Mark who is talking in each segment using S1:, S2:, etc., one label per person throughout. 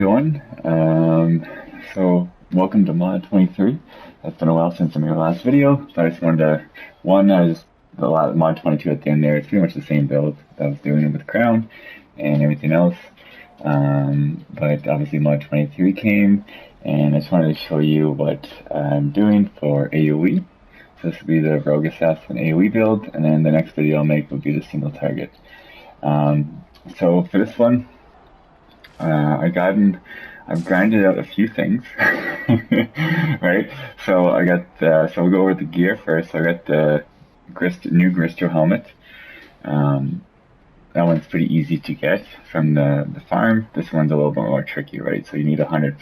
S1: Everyone. So welcome to mod 23. It's been a while since I made my last video, so I just wanted to, the mod 22 at the end there, it's pretty much the same build that I was doing with Crown and everything else. But obviously mod 23 came, and I just wanted to show you what I'm doing for AOE. So this will be the Rogue Assassin AOE build, and then the next video I'll make will be the single target. So for this one, I've grinded out a few things, right? So so we'll go over the gear first. So I got the new Gristro helmet. That one's pretty easy to get from the farm. This one's a little bit more tricky, right? So you need 100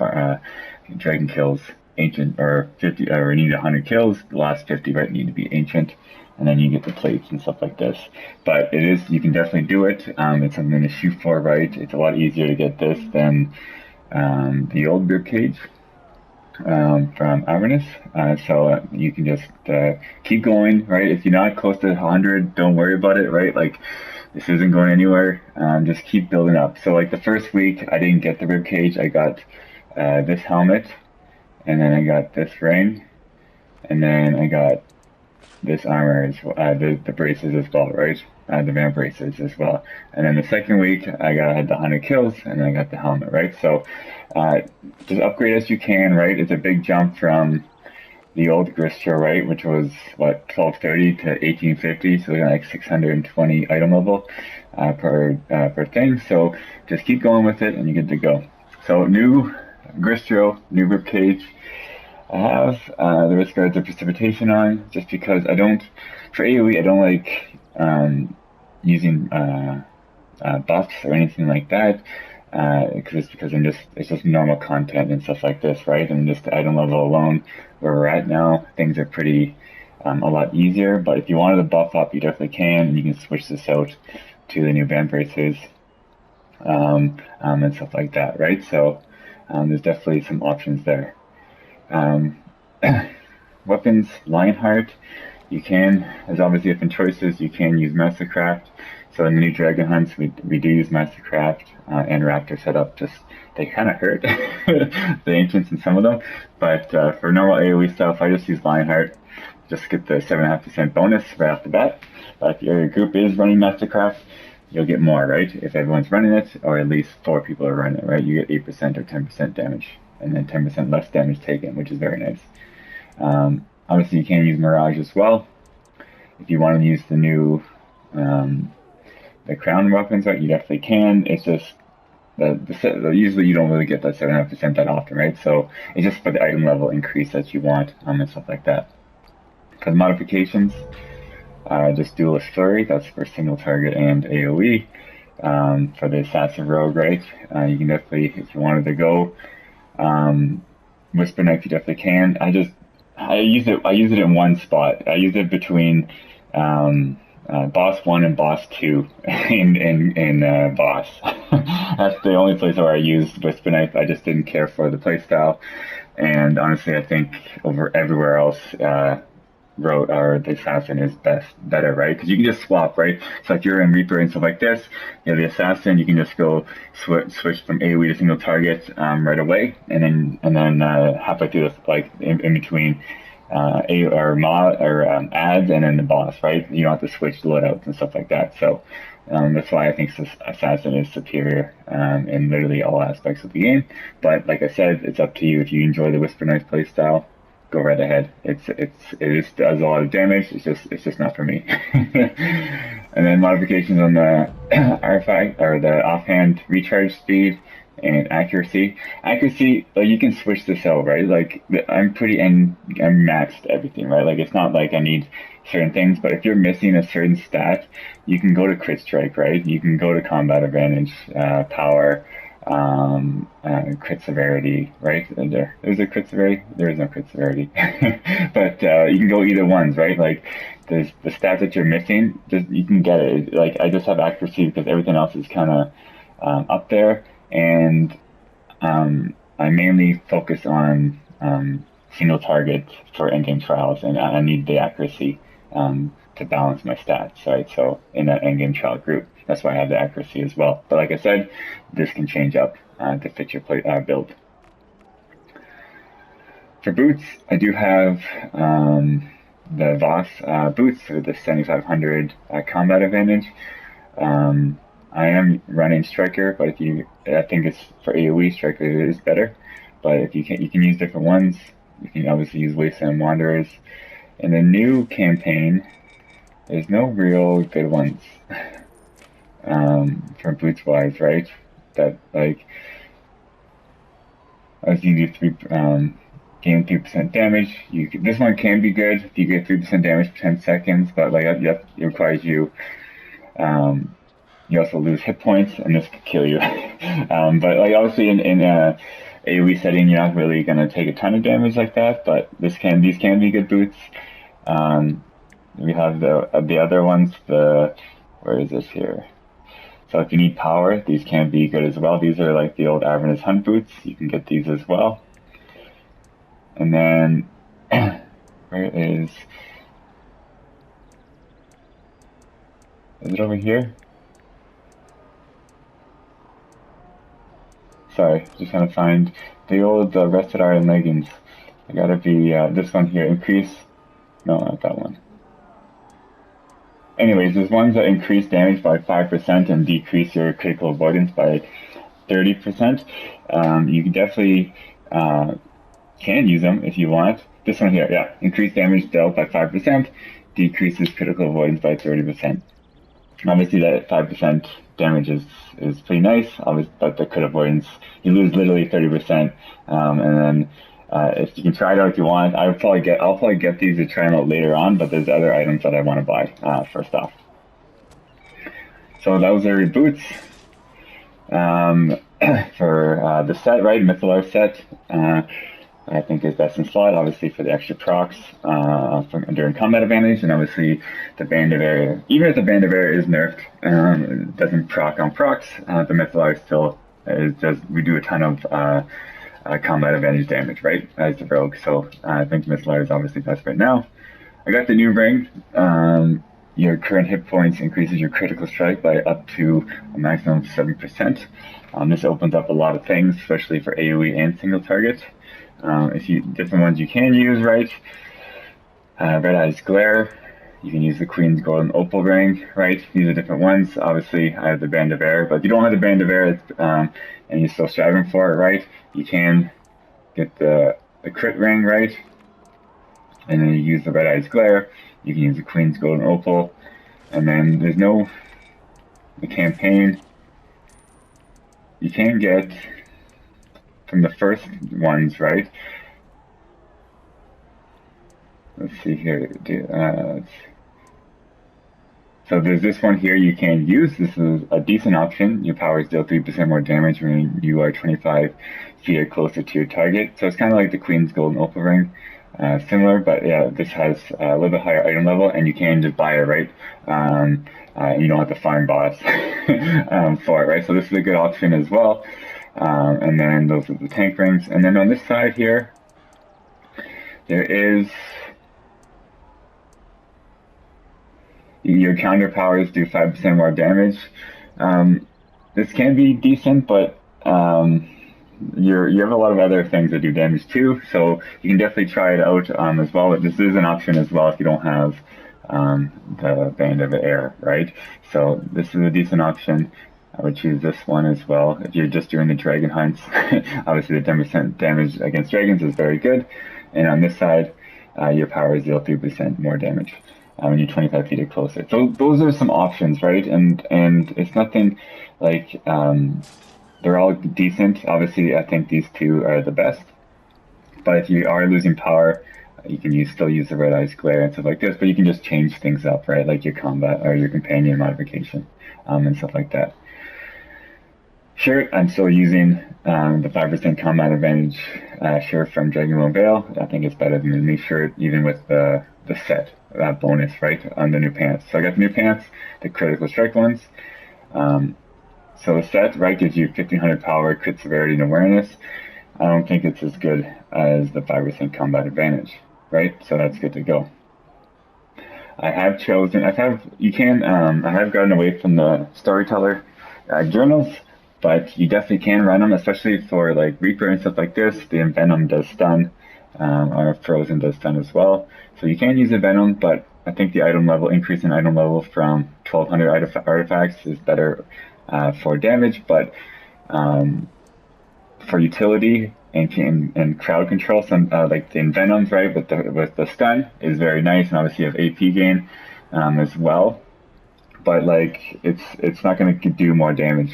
S1: dragon kills, ancient, or 50, or you need 100 kills. The last 50, right, need to be ancient. And then you get the plates and stuff like this. But you can definitely do it. It's something to shoot for, right? It's a lot easier to get this than the old ribcage from Avernus. So you can just keep going, right? If you're not close to 100, don't worry about it, right? Like, this isn't going anywhere. Just keep building up. So like the first week, I didn't get the ribcage. I got this helmet, and then I got this ring, and then I got this armor, the braces as well, right? The vamp braces as well. And then the second week, I had the 100 kills, and then I got the helmet, right? So just upgrade as you can, right? It's a big jump from the old Gristro, right? Which was, what, 1230 to 1850, so we got like 620 item level per thing. So just keep going with it, and you're good to go. So new Gristro, new ribcage. I have the risk guards of precipitation on, just because for AOE, I don't like using buffs or anything like that, because it's just normal content and stuff like this, right? And just the item level alone, where we're at now, things are pretty a lot easier. But if you wanted to buff up, you definitely can, and you can switch this out to the new band braces and stuff like that, right? So there's definitely some options there. Weapons, Lionheart, there's obviously different choices. You can use Mastercraft. So in the new Dragon Hunts, we do use Mastercraft and Raptor setup. They kind of hurt the Ancients in some of them. But for normal AoE stuff, I just use Lionheart. Just get the 7.5% bonus right off the bat. But if your group is running Mastercraft, you'll get more, right? If everyone's running it, or at least 4 people are running it, right? You get 8% or 10% damage, and then 10% less damage taken, which is very nice. Obviously, you can use Mirage as well. If you want to use the new the crown weapons, right, you definitely can. It's just usually you don't really get that 7.5% that often, right? So it's just for the item level increase that you want and stuff like that. For the modifications, just Duelist Flurry, that's for single target and AoE. For the Assassin Rogue, right, you can definitely, if you wanted to go Whisper Knife, you definitely can. I use it in one spot. I use it between boss 1 and boss 2 in boss. That's the only place where I used Whisper Knife. I just didn't care for the playstyle, and honestly, I think over everywhere else, the Assassin is better, right? Because you can just swap, right? So if you're in Reaper and stuff like this, you know, the Assassin, you can just go switch from AoE to single target right away, and then halfway through this, like in between ads and then the boss, right? You don't have to switch loadouts and stuff like that. So that's why I think Assassin is superior in literally all aspects of the game. But like I said, it's up to you. If you enjoy the Whisper Knife playstyle, go right ahead. It does a lot of damage. It's just not for me. And then modifications on the artifact, or the offhand recharge speed and accuracy. Accuracy, like, you can switch this out, right? Like, I'm maxed everything, right? Like, it's not like I need certain things, but if you're missing a certain stat, you can go to crit strike, right? You can go to combat advantage, power, crit severity, right? There's a crit severity. There is no crit severity, but you can go either ones, right? Like, there's the stats that you're missing, you can get it. Like, I just have accuracy because everything else is kind of up there, and I mainly focus on single target for endgame trials, and I need the accuracy to balance my stats, right? So in that endgame trial group, That's why I have the accuracy as well. But like I said, this can change up to fit your build. For boots, I do have the Voss boots with the 7500 combat advantage. I am running Striker, but I think it's for AOE, Striker is better. But if you can use different ones. You can obviously use Wasteland Wanderers. In the new campaign, there's no real good ones for boots wise, right? That like, as you do gain 3% damage. This one can be good if you get 3% damage for 10 seconds, but like it requires you. You also lose hit points, and this could kill you. But like obviously in AOE setting, you're not really going to take a ton of damage like that, but these can be good boots. We have the other ones, where is this here? So if you need power, these can be good as well. These are like the old Avernus Hunt boots. You can get these as well. And then, where is it over here? Sorry, just trying to find the old Rested Iron leggings. I gotta be this one here. Increase. No, not that one. Anyways, there's ones that increase damage by 5% and decrease your critical avoidance by 30%. You can definitely can use them if you want. This one here, yeah, increase damage dealt by 5%, decreases critical avoidance by 30%. Obviously, that 5% damage is pretty nice. Obviously, but the crit avoidance, you lose literally 30%. And then if you can try it out if you want, I'll probably get these to try them out later on. But there's other items that I want to buy first off. So those are your boots. For the set, right, Mythalar set. I think is best in slot, obviously for the extra procs during combat advantage, and obviously the Band of Air. Even if the Band of Air is nerfed, it doesn't proc on procs. The Mythalar still we do a ton of combat advantage damage, right, as the rogue. So I think Mythalar is obviously best right now. I got the new ring. Your current hit points increases your critical strike by up to a maximum of 7%. This opens up a lot of things, especially for AOE and single target. Different ones you can use, right? Red Eyes Glare. You can use the Queen's Golden Opal Ring, right? These are different ones. Obviously, I have the Band of Air, but if you don't have the Band of Air and you're still striving for it, right? You can get the crit ring, right? And then you use the Red Eyes Glare. You can use the Queen's Golden Opal. And then there's the campaign. You can get from the first ones, right? Let's see here. So there's this one here you can use. This is a decent option. Your powers deal 3% more damage when you are 25 feet or closer to your target. So it's kind of like the Queen's Golden Opal Ring. Similar, but yeah, this has a little bit higher item level, and you can just buy it, right? You don't have to farm boss for it, right? So this is a good option as well. And then those are the tank rings. And then on this side here, there is your counter powers do 5% more damage. This can be decent, but you have a lot of other things that do damage too, so you can definitely try it out as well. But this is an option as well if you don't have the Band of Air, right? So this is a decent option. I would choose this one as well if you're just doing the dragon hunts. Obviously, the 10% damage against dragons is very good. And on this side, your powers deal 3% more damage when you're 25 feet or closer. So those are some options, right? And it's nothing like they're all decent. Obviously, I think these two are the best. But if you are losing power, you can still use the Red Eyes Glare and stuff like this. But you can just change things up, right? Like your combat or your companion modification and stuff like that. Shirt, I'm still using the 5% combat advantage shirt from Dragonbone Veil. I think it's better than the new shirt, even with the set bonus, right, on the new pants. So I got the new pants, the critical strike ones. So the set, right, gives you 1500 power, crit severity, and awareness. I don't think it's as good as the 5% combat advantage, right? So that's good to go. I have chosen. I have gotten away from the storyteller journals, but you definitely can run them, especially for like Reaper and stuff like this. The Envenom does stun, or Frozen does stun as well. So you can use Envenom, but I think the item level increase in item level from 1200 artifacts is better for damage, but for utility and crowd control, some like the Envenoms, right, with the stun is very nice, and obviously you have AP gain as well. But like it's not going to do more damage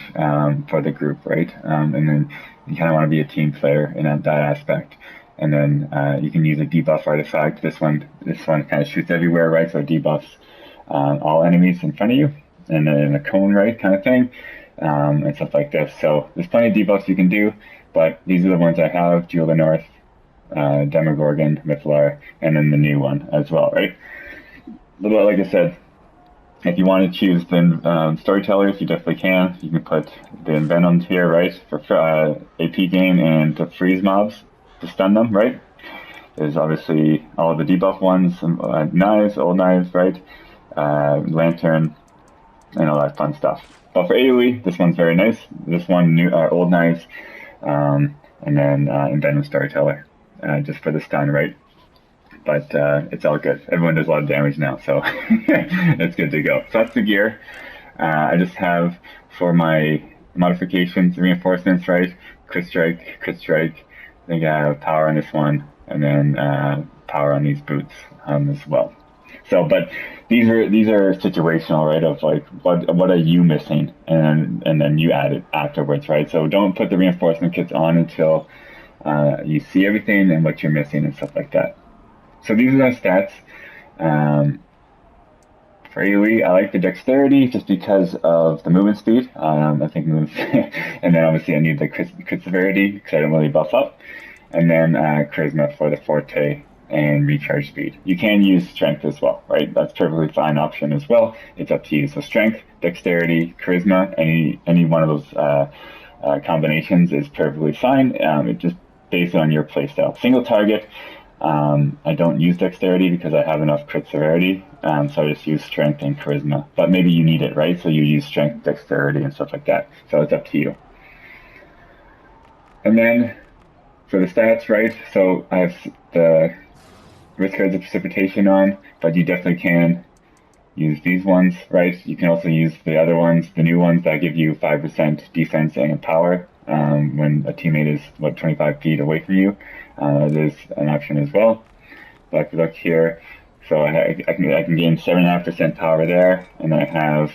S1: for the group, right? And then you kind of want to be a team player in that aspect. And then you can use a debuff artifact. This one kind of shoots everywhere, right? So it debuffs all enemies in front of you, and then in a cone, right, kind of thing, and stuff like this. So there's plenty of debuffs you can do, but these are the ones I have: Jewel of the North, Demogorgon, Mythalar, and then the new one as well, right? Like I said, if you want to choose the storytellers, you definitely can. You can put the Envenoms here, right, for AP gain and to freeze mobs, to stun them, right? There's obviously all the debuff ones, knives, old knives, right? Lantern, and all that fun stuff. But for AOE, this one's very nice. This one, new old knives, and then Envenom storyteller, just for the stun, right? But it's all good. Everyone does a lot of damage now, so it's good to go. So that's the gear. I just have for my modifications, reinforcements, right? Crit strike. I think I have power on this one, and then power on these boots as well. So, but these are situational, right? Of like, what are you missing, and then you add it afterwards, right? So don't put the reinforcement kits on until you see everything and what you're missing and stuff like that. So these are the stats. For AoE, I like the dexterity just because of the movement speed. I think moves, and then obviously I need the crit severity because I don't really buff up, and then charisma for the forte and recharge speed. You can use strength as well, right? That's perfectly fine option as well. It's up to you. So strength, dexterity, charisma, any one of those combinations is perfectly fine. It just based on your playstyle. Single target. I don't use dexterity because I have enough crit severity, so I just use strength and charisma. But maybe you need it, right? So you use strength, dexterity, and stuff like that. So it's up to you. And then for the stats, right? So I have the risk cards of precipitation on, but you definitely can use these ones, right? You can also use the other ones, the new ones that give you 5% defense and power when a teammate is 25 feet away from you. There's an option as well. So if you look here, so I can gain 7.5% power there, and then I have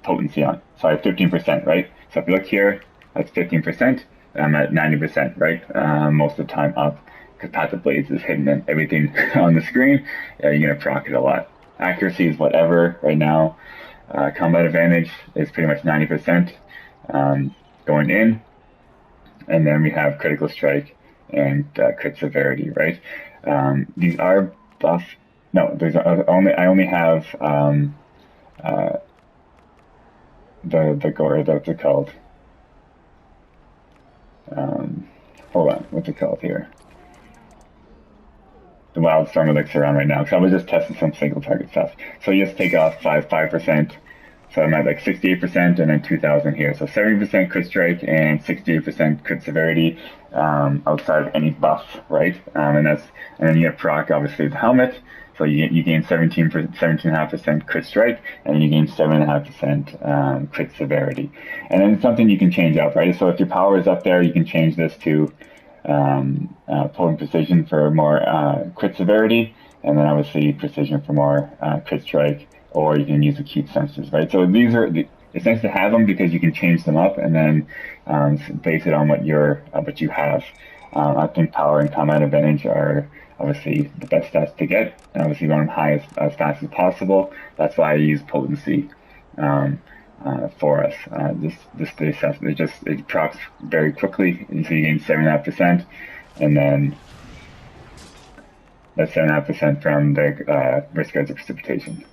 S1: potency on. So I have 15%, right? So if you look here, that's 15%. I'm at 90%, right? Most of the time up, because Path of Blades is hidden in everything on the screen. You're gonna proc it a lot. Accuracy is whatever right now. Combat advantage is pretty much 90% going in. And then we have critical strike and crit severity, right? These are buff. No, there's I only have the gore. What's it called? Hold on, what's it called here? The Wildstorm elixir on right now, because I was just testing some single target stuff. So you just take off 5%. So I'm at like 68% and then 2,000 here. So 70% crit strike and 68% crit severity outside of any buff, right? And then you get proc, obviously, the helmet. So you gain 17.5% crit strike, and you gain 7.5% crit severity. And then something you can change up, right? So if your power is up there, you can change this to potent precision for more crit severity, and then obviously precision for more crit strike. Or you can use acute sensors, right? So it's nice to have them because you can change them up and then base it on what you have. I think power and combat advantage are obviously the best stats to get, and obviously run them high as fast as possible. That's why I use potency for us. This base stuff, it procs very quickly, and so you gain 7.5%, and then that's 7.5% from the risk cards of precipitation.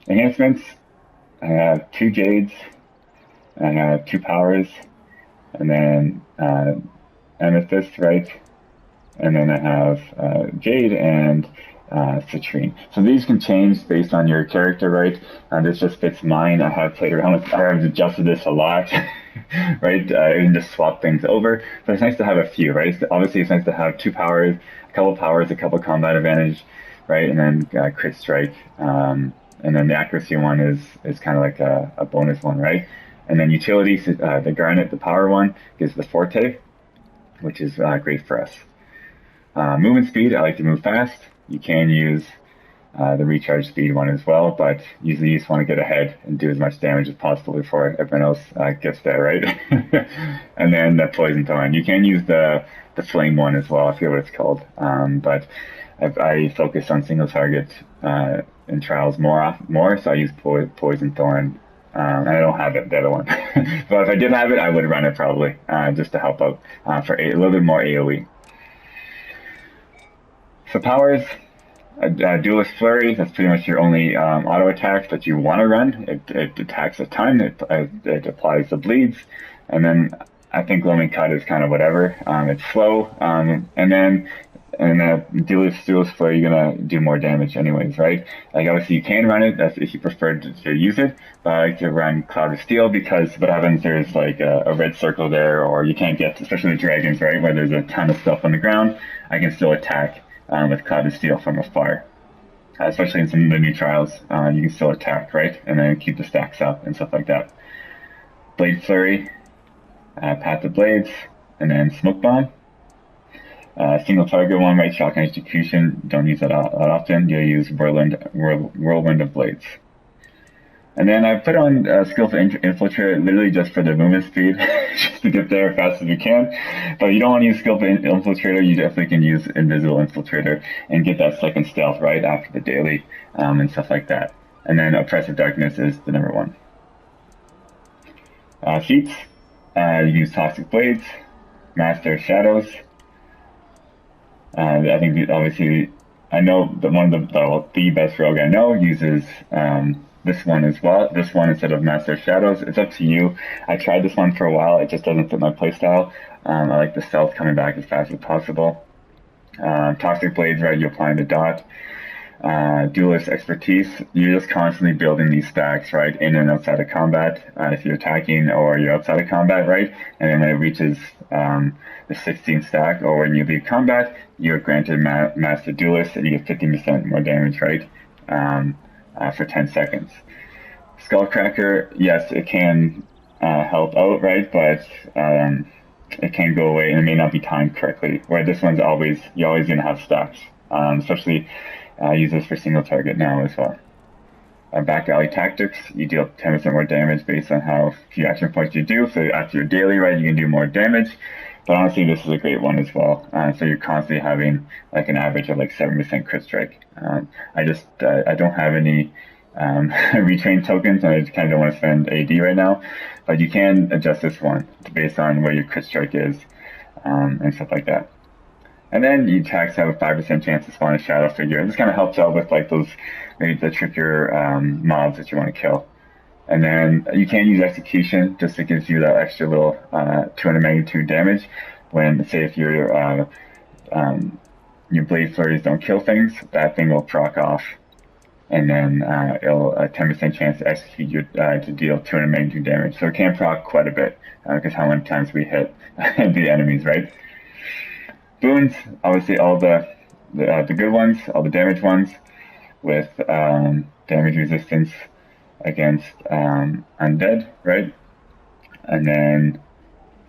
S1: Enhancements, I have 2 Jades, I have 2 Powers, and then Amethyst, right? and then I have Jade and citrine. So these can change based on your character, right? This just fits mine. I have played around with, I have adjusted this a lot, right? You can just swap things over. But it's nice to have a few, right? Obviously, it's nice to have 2 powers, a couple combat advantage, right? And then crit strike. And then the accuracy one is kind of like a bonus one, right? And then utilities, the garnet, the power one, gives the forte, which is great for us. Movement speed, I like to move fast. You can use the recharge speed one as well, but usually you just want to get ahead and do as much damage as possible before everyone else gets there, right? And then the poison thorn. You can use the flame one as well, I forget what it's called. But I focus on single target in trials more, so I use poison thorn. And I don't have it, the other one. But if I did have it, I would run it probably, just to help out for a little bit more AOE. So powers, Duelist Flurry, that's pretty much your only auto attack that you want to run. It attacks a ton, it applies the bleeds, and then I think Gloaming Cut is kind of whatever. It's slow, and then Duelist Flurry, you're going to do more damage anyways, right? Like, obviously you can run it, that's if you prefer to use it, but I like to run Cloud of Steel because what happens, there's like a red circle there, or you can't get, especially the dragons, right, where there's a ton of stuff on the ground, I can still attack with Cloud of Steel from afar. Especially in some of the new trials, you can still attack, right? And then keep the stacks up and stuff like that. Blade Flurry, Path of Blades, and then Smoke Bomb. Single target one, right? Shotgun Execution, don't use that often. You'll use Whirlwind of Blades. And then I put on Skillful Infiltrator literally just for the movement speed, just to get there as fast as you can. But if you don't want to use Skillful Infiltrator, you definitely can use Invisible Infiltrator and get that second stealth right after the daily and stuff like that. And then Oppressive Darkness is the number 1. Feats, you use Toxic Blades, Master of Shadows. I think obviously, I know that one of the best rogue I know uses this one as well. This one instead of Master of Shadows. It's up to you. I tried this one for a while. It just doesn't fit my playstyle. I like the stealth coming back as fast as possible. Toxic Blades, right? You're applying the dot. Duelist Expertise. You're just constantly building these stacks, right? In and outside of combat. If you're attacking or you're outside of combat, right? And then when it reaches the 16th stack, or when you leave combat, you're granted Master Duelist and you get 15% more damage, right? For 10 seconds. Skullcracker, yes, it can help out, right? But it can go away and it may not be timed correctly. Where this one's you're always going to have stacks. Especially use this for single target now as well. Back alley tactics, you deal 10% more damage based on how few action points you do. So after your daily, right, you can do more damage. But honestly, this is a great one as well. So you're constantly having like an average of like 7% crit strike. I don't have any retrain tokens, and I just kind of don't want to spend AD right now. But you can adjust this one based on where your crit strike is and stuff like that. And then you attacks have a 5% chance to spawn a shadow figure. This kind of helps out with like those, maybe the trickier mobs that you want to kill. And then you can use Execution, just it gives you that extra little 200 magnitude damage when, say, if your Blade Flurries don't kill things, that thing will proc off. And then it'll a 10% chance to execute you to deal 200 magnitude damage. So it can proc quite a bit because how many times we hit the enemies, right? Boons, obviously all the good ones, all the damage ones with damage resistance against undead, right? And then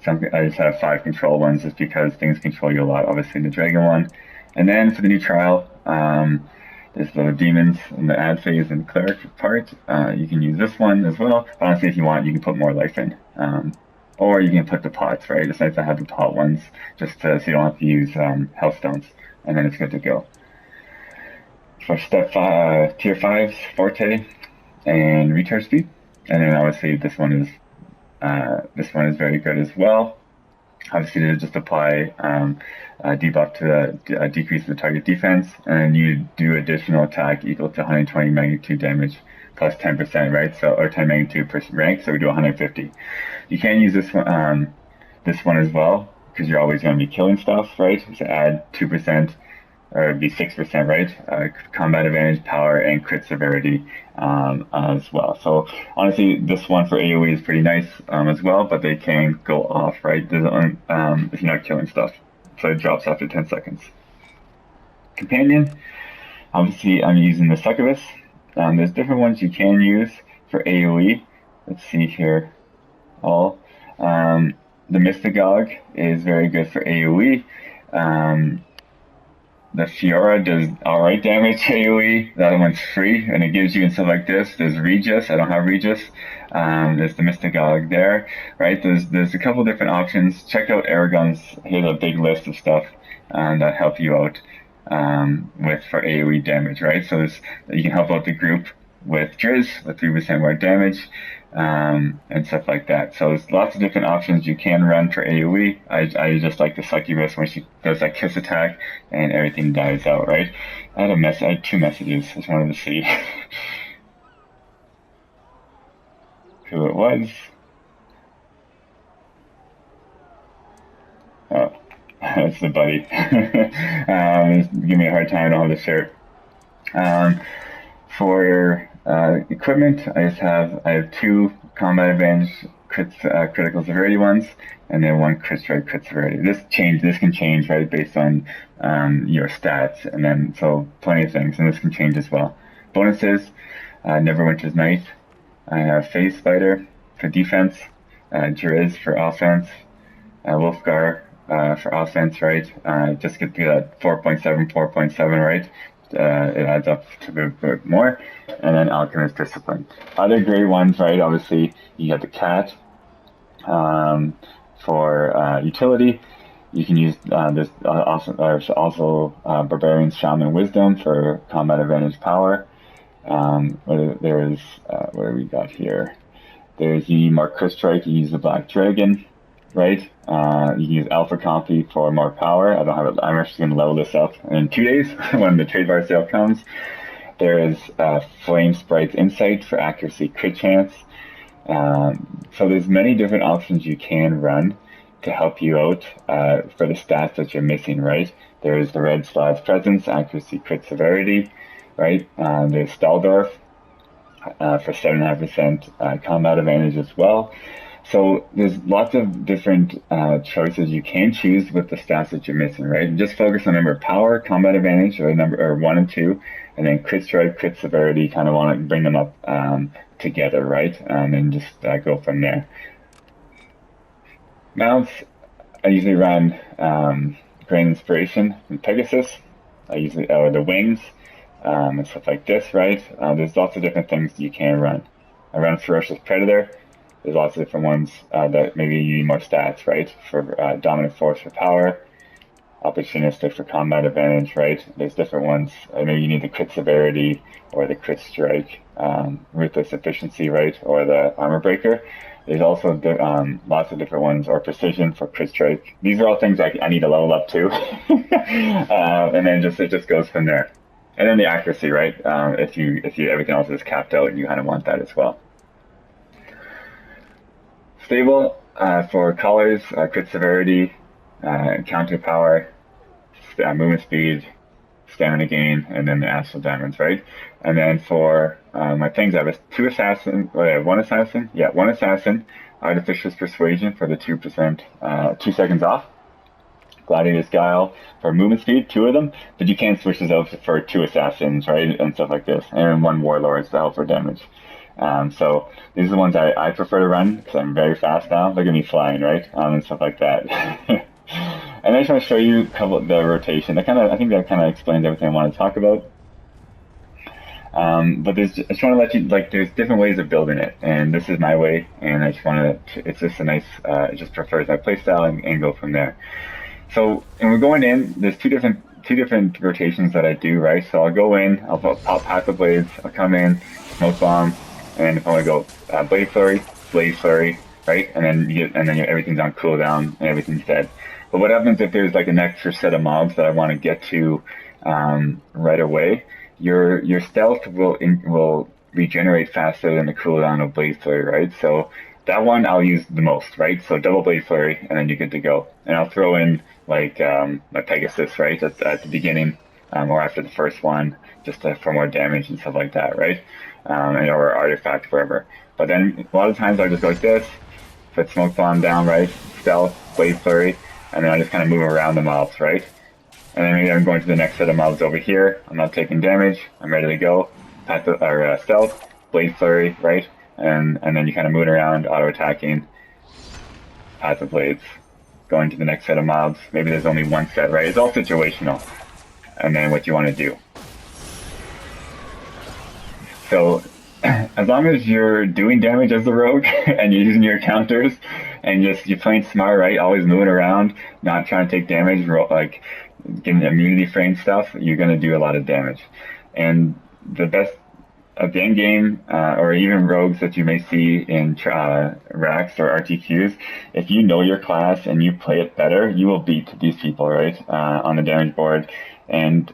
S1: I just have 5 control ones just because things control you a lot, obviously the dragon one. And then for the new trial, there's the demons in the ad phase and the cleric part. You can use this one as well. Honestly, if you want, you can put more life in. Or you can put the pots, right? It's nice to have the pot ones just so you don't have to use health stones, and then it's good to go. For step 5, tier 5's Forte and recharge speed, and then obviously this one is very good as well. Obviously, they just apply a debuff to the decrease the target defense, and you do additional attack equal to 120 magnitude damage plus 10%, right? So, or 10 magnitude per rank, so we do 150. You can use this one as well, because you're always going to be killing stuff, right? So add 2%, or it'd be 6%, right? Combat advantage, power, and crit severity as well. So honestly, this one for AOE is pretty nice as well, but they can go off, right? If you're not killing stuff. So it drops after 10 seconds. Companion, obviously I'm using the succubus. There's different ones you can use for AOE. Let's see here. The Mystagogue is very good for AOE. The Fiora does alright damage AOE. That one's free, and it gives you and stuff like this. There's Regis. I don't have Regis. There's the Mystagogue there, right? There's a couple different options. Check out Aragon's. Here's a big list of stuff that help you out for AOE damage, right? So you can help out the group with Driz with 3% more damage. And stuff like that. So there's lots of different options you can run for AoE. I just like the succubus when she does that kiss attack and everything dies out, right? I had 2 messages. I just wanted to see who it was. Oh, that's the buddy. Give me a hard time. I don't have the shirt. For equipment, I have 2 combat advantage critical severity ones, and then 1 crit strike crit severity. This can change, right, based on your stats, and then so plenty of things, and this can change as well. Bonuses: Neverwinter's Knife. I have Phase Spider for defense, Driz for offense, Wolfgar for offense, right? Just get through that 4.7, right? It adds up to a bit more. And then Alchemist Discipline. Other great ones, right? Obviously, you have the Cat for utility. You can use there's also Barbarian Shaman Wisdom for combat advantage power. What do we got here? There's the Mark Chris Strike. You use the Black Dragon, right? You can use Alpha Copy for more power. I don't have it. I'm actually going to level this up in 2 days when the trade bar sale comes. There is Flame Sprite's Insight for accuracy crit chance. So there's many different options you can run to help you out for the stats that you're missing, right? There's the Red Slash Presence, accuracy crit severity, right? There's Staldorf for 7.5% combat advantage as well. So there's lots of different choices you can choose with the stats that you're missing, right? And just focus on number of power, combat advantage, or 1 and 2, and then crit strike, crit severity. Kind of want to bring them up together, right? And just go from there. Mounts, I usually run Grand Inspiration and Pegasus. I usually the wings and stuff like this, right? There's lots of different things you can run. I run Ferocious Predator. There's lots of different ones that maybe you need more stats, right? For Dominant Force for power, Opportunistic for combat advantage, right? There's different ones. Maybe you need the crit severity or the crit strike, Ruthless Efficiency, right? Or the Armor Breaker. There's also lots of different ones, or Precision for crit strike. These are all things I need to level up too. And then it just goes from there. And then the accuracy, right? If you everything else is capped out, you kind of want that as well. Stable for colors, crit severity, counter power, movement speed, stamina gain, and then the astral diamonds, right? And then for my things, I have 1 assassin. Yeah, 1 assassin, Artificious Persuasion for the 2%, 2 seconds off. Gladiator's Guile for movement speed, 2 of them, but you can switch those out for 2 assassins, right? And stuff like this. And 1 warlord to help for damage. So these are the ones I prefer to run because I'm very fast now. Look at me flying, right? And stuff like that. And I just want to show you a couple of the rotation. I think that kind of explains everything I want to talk about. But I just want to let you, there's different ways of building it, and this is my way, and I just want to, it's just a nice, it just prefers my playstyle and go from there. So, and we're going in, there's two different rotations that I do, right? So I'll go in, I'll pop Path of Blades, I'll come in, Smoke Bomb, and if I want to go Blade Flurry, right? And then everything's on cooldown and everything's dead. But what happens if there's like an extra set of mobs that I want to get to right away? Your stealth will regenerate faster than the cooldown of Blade Flurry, right? So that one I'll use the most, right? So double blade flurry, and then you're good to go. And I'll throw in like my Pegasus, right, at the beginning, or after the first one, just for more damage and stuff like that, right? Or artifact, wherever. But then a lot of times I'll just go like this, put smoke bomb down, right? Stealth, blade flurry, and then I just kind of move around the mobs, right? And then maybe I'm going to the next set of mobs over here. I'm not taking damage. I'm ready to go. Stealth, blade flurry, right? And then you kind of move around, auto attacking, path of blades, going to the next set of mobs. Maybe there's only one set, right? It's all situational. And then what you want to do. So as long as you're doing damage as the rogue and you're using your counters and you're playing smart, right? Always moving around, not trying to take damage, like getting immunity frame stuff, you're going to do a lot of damage. And the best at the end game, or even rogues that you may see in racks or RTQs, if you know your class and you play it better, you will beat these people, right, on the damage board. And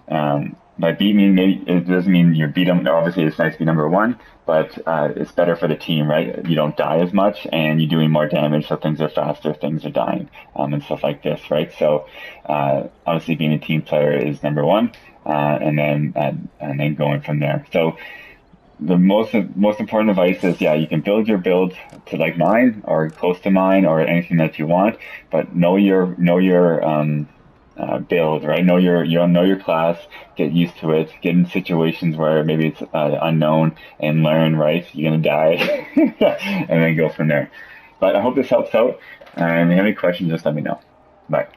S1: by beating, it doesn't mean you beat them. Obviously, it's nice to be number one, but it's better for the team, right? You don't die as much, and you're doing more damage, so things are faster, things are dying, and stuff like this, right? So obviously, being a team player is number one, and then going from there. So the most important advice is, yeah, you can build your build to like mine or close to mine or anything that you want, but know your build, right? Know your class, get used to it, get in situations where maybe it's unknown and learn, right? You're gonna die, and then go from there. But I hope this helps out. And if you have any questions, just let me know. Bye.